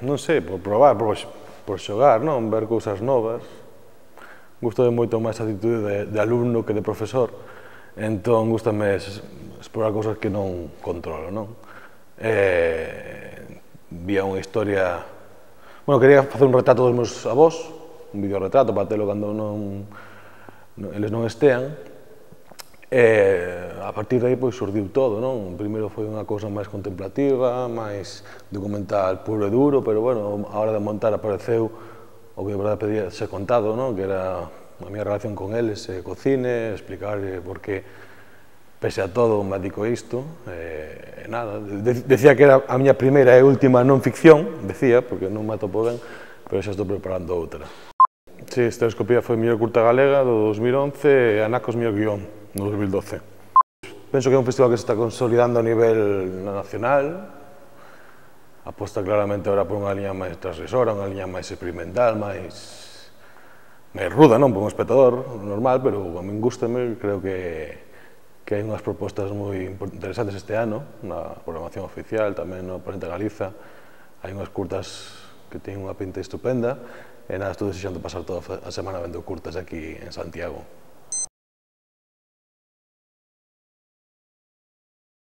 Non sei, por probar, por xogar, non? Ver cousas novas. Gustame moito máis a actitude de alumno que de profesor, entón gustame explorar cousas que non controlo, non? Vía unha historia... Bueno, quería facer un retrato dos meus avós, un videorretrato para telo cando eles non estean, a partir de aí pois surdiu todo, non? Primeiro foi unha cousa máis contemplativa, máis documental puro e duro, pero bueno, a hora de montar apareceu o que de verdade pedía ser contado, non? Que era a miña relación con eles, co cine, explicar por que pese a todo me dedico a isto, e nada, decía que era a miña primeira e última non ficción, decía, porque non me atopo ben, pero xa estou preparando outra. Si, Estereoscopía foi a mellor curta galega do 2011 e Anacos mellor guión no 2012. Penso que é un festival que se está consolidando a nivel nacional, aposta claramente ahora por unha liña máis transgresora, unha liña máis experimental, máis ruda, non, por un espectador normal, pero a min gústame, creo que hai unhas propostas moi interesantes este ano, na programación oficial, tamén no Presente Galiza, hai unhas curtas que teñen unha pinta estupenda, e nada, estou desexando pasar toda a semana vendo curtas aquí en Santiago.